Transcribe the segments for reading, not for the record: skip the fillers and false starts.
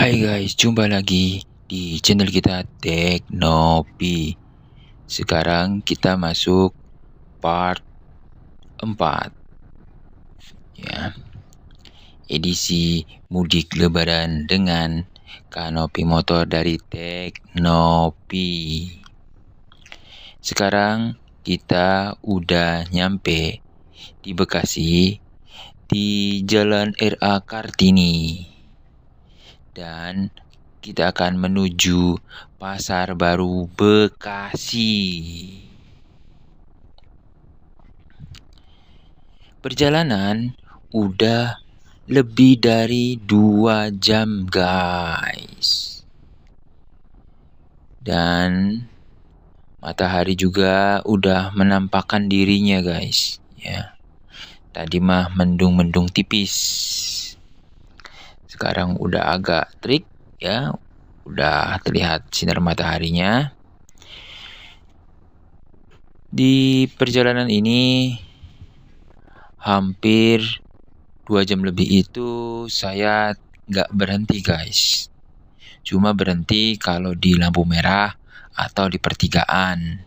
Hai guys, jumpa lagi di channel kita Teknopi. Sekarang kita masuk part 4 ya. Edisi mudik lebaran dengan kanopi motor dari Teknopi. Sekarang kita udah nyampe di Bekasi di Jalan RA Kartini. Dan kita akan menuju Pasar Baru Bekasi. Perjalanan udah lebih dari 2 jam guys. Dan matahari juga udah menampakkan dirinya guys ya. Tadi mah mendung-mendung tipis. Sekarang udah agak terik ya, udah terlihat sinar mataharinya. Di perjalanan ini hampir 2 jam lebih itu saya nggak berhenti guys. Cuma berhenti kalau di lampu merah atau di pertigaan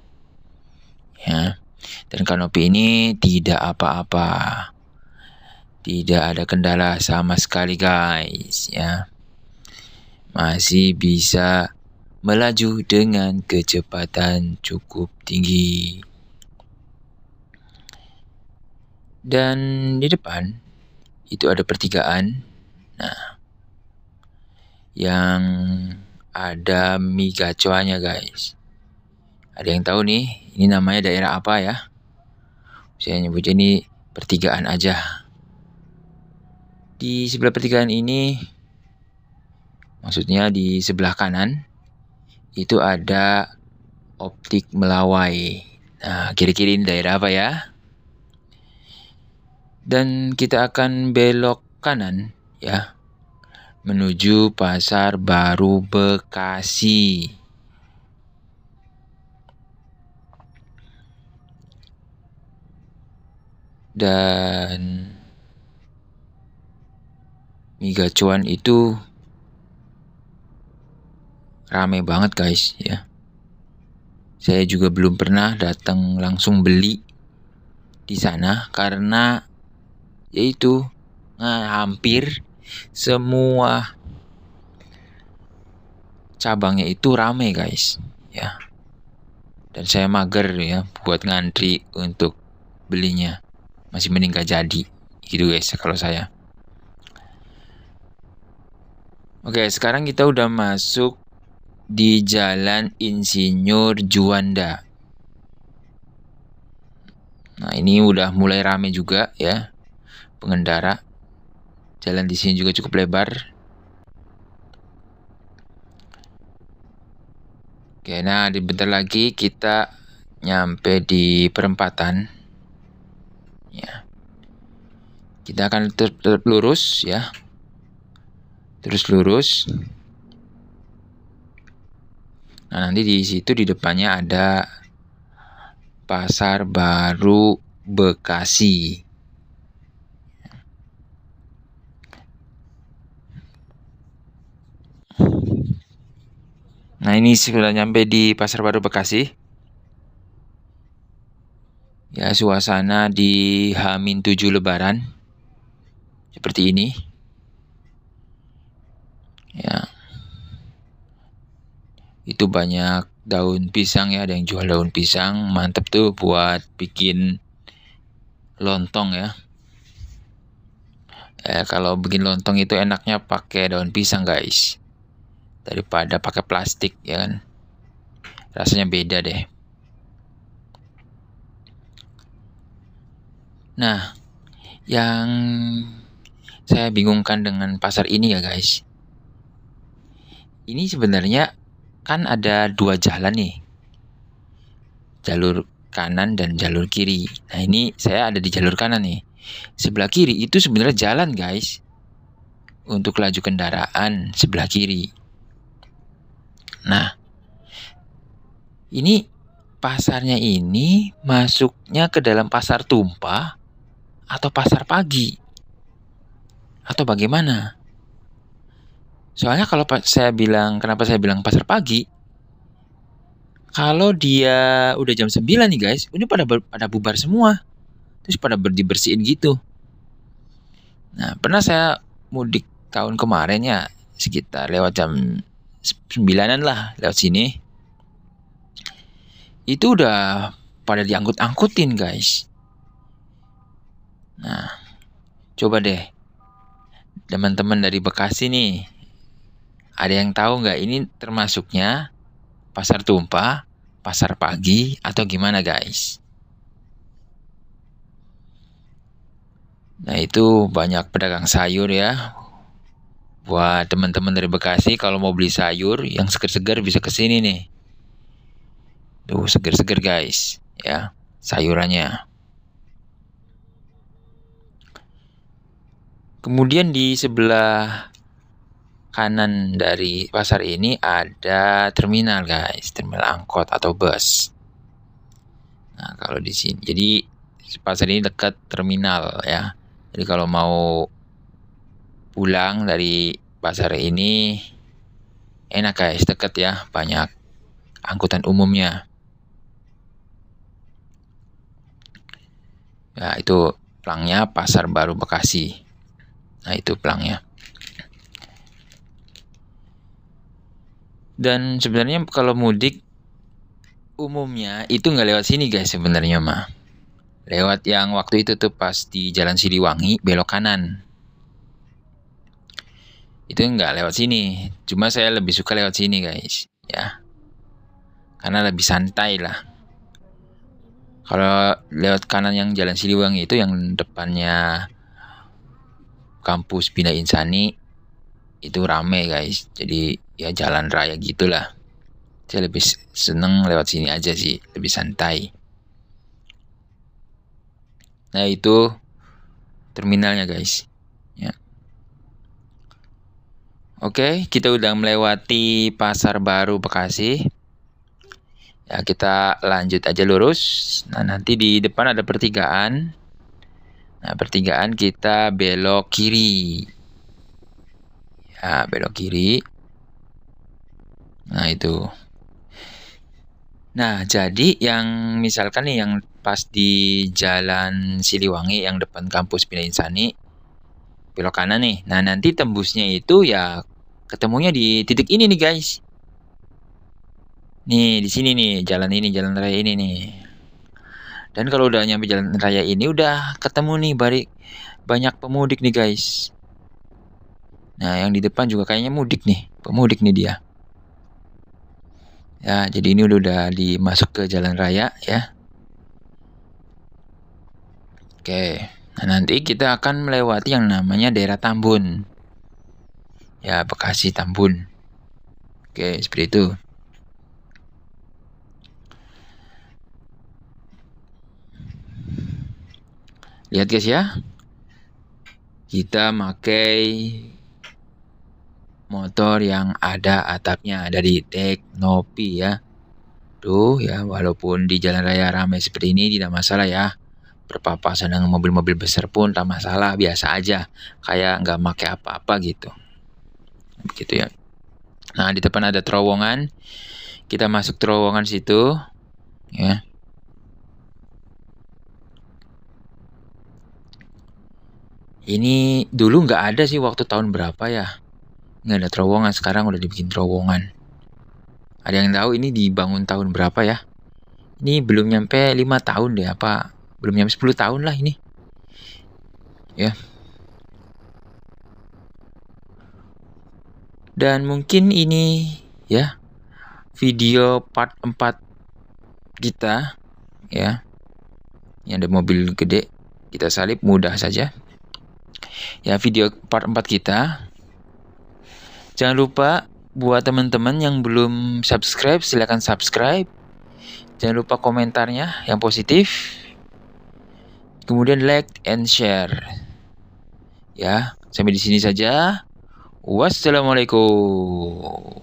ya. Dan kanopi ini tidak apa-apa. Tidak ada kendala sama sekali guys ya. Masih bisa melaju dengan kecepatan cukup tinggi. Dan di depan itu ada pertigaan. Nah, yang ada mie gacoannya guys. Ada yang tahu nih, ini namanya daerah apa ya? Saya nyebutnya ini pertigaan aja. Di sebelah pertigaan ini, maksudnya di sebelah kanan, itu ada Optik Melawai. Nah, kira-kira ini daerah apa ya? Dan kita akan belok kanan ya, menuju Pasar Baru Bekasi. Dan mie gacoan itu rame banget guys ya. Saya juga belum pernah datang langsung beli di sana karena yaitu hampir semua cabangnya itu rame guys ya. Dan saya mager ya buat ngantri untuk belinya. Masih mending gak jadi gitu guys kalau saya. Oke, sekarang kita udah masuk di Jalan Insinyur Juanda. Nah, ini udah mulai rame juga ya pengendara. Jalan di sini juga cukup lebar. Oke, nah bentar lagi kita nyampe di perempatan. Ya. Kita akan tetap lurus ya. Terus lurus. Nah, nanti di situ di depannya ada Pasar Baru Bekasi. Nah, ini sudah nyampe di Pasar Baru Bekasi. Ya, suasana di H-7 Lebaran. Seperti ini. Ya. Itu banyak daun pisang ya, ada yang jual daun pisang. Mantep tuh buat bikin lontong ya. Kalau bikin lontong itu enaknya pakai daun pisang guys. Daripada pakai plastik ya kan. Rasanya beda deh. Nah, yang saya bingungkan dengan pasar ini ya guys. Ini sebenarnya kan ada 2 jalan nih. Jalur kanan dan jalur kiri. Nah, ini saya ada di jalur kanan nih. Sebelah kiri itu sebenarnya jalan guys. Untuk laju kendaraan sebelah kiri. Nah, ini pasarnya ini masuknya ke dalam pasar tumpah atau pasar pagi? Atau bagaimana? Soalnya kalau kenapa saya bilang pasar pagi? Kalau dia udah jam 9 nih guys, ini pada bubar semua. Terus pada dibersihin gitu. Nah, pernah saya mudik tahun kemarin ya, sekitar lewat jam 9-an lah lewat sini. Itu udah pada diangkut-angkutin guys. Nah, coba deh teman-teman dari Bekasi nih, ada yang tahu nggak ini termasuknya pasar tumpah, pasar pagi, atau gimana guys? Nah itu banyak pedagang sayur ya. Buat teman-teman dari Bekasi kalau mau beli sayur yang seger-seger bisa kesini nih. Tuh seger-seger guys, ya sayurannya. Kemudian di sebelah kanan dari pasar ini ada terminal guys, terminal angkot atau bus. Nah kalau di sini, jadi pasar ini dekat terminal ya. Jadi kalau mau pulang dari pasar ini enak guys, dekat ya, banyak angkutan umumnya. Ya itu pelangnya Pasar Baru Bekasi. Nah itu pelangnya. Dan sebenarnya kalau mudik umumnya itu nggak lewat sini guys sebenarnya mah. Lewat yang waktu itu tuh pas di Jalan Siliwangi belok kanan. Itu nggak lewat sini. Cuma saya lebih suka lewat sini guys. Ya. Karena lebih santai lah. Kalau lewat kanan yang Jalan Siliwangi itu yang depannya kampus Bina Insani itu rame guys. Jadi ya jalan raya gitulah. Saya lebih seneng lewat sini aja sih, lebih santai. Nah itu terminalnya guys. Ya. Oke, kita udah melewati Pasar Baru Bekasi. Ya kita lanjut aja lurus. Nah nanti di depan ada pertigaan. Nah pertigaan kita belok kiri. Ya belok kiri. Nah itu. Nah jadi yang misalkan nih yang pas di Jalan Siliwangi yang depan kampus Bina Insani belok kanan nih. Nah nanti tembusnya itu ya ketemunya di titik ini nih guys. Nih di sini nih jalan raya ini nih. Dan kalau udah nyampe jalan raya ini udah ketemu nih banyak pemudik nih guys. Nah yang di depan juga kayaknya pemudik nih dia. Ya jadi ini udah dimasuk ke jalan raya ya. Oke. Nah nanti kita akan melewati yang namanya daerah Tambun. Ya Bekasi Tambun. Oke seperti itu. Lihat guys ya. Kita pakai motor yang ada atapnya dari Teknopi ya. Tuh ya walaupun di jalan raya ramai seperti ini tidak masalah ya. Berpapasan dengan mobil-mobil besar pun tak masalah, biasa aja. Kayak nggak pakai apa-apa gitu. Begitu ya. Nah di depan ada terowongan. Kita masuk terowongan situ ya. Ini dulu nggak ada sih waktu tahun berapa ya. Nggak ada terowongan, sekarang udah dibikin terowongan. Ada yang tahu ini dibangun tahun berapa ya? Ini belum nyampe 5 tahun deh apa? Belum nyampe 10 tahun lah ini. Ya. Dan mungkin ini ya video part 4 kita ya. Yang ada mobil gede kita salip mudah saja. Ya video part 4 kita. Jangan lupa buat teman-teman yang belum subscribe, silakan subscribe. Jangan lupa komentarnya yang positif. Kemudian like and share. Ya, sampai di sini saja. Wassalamualaikum.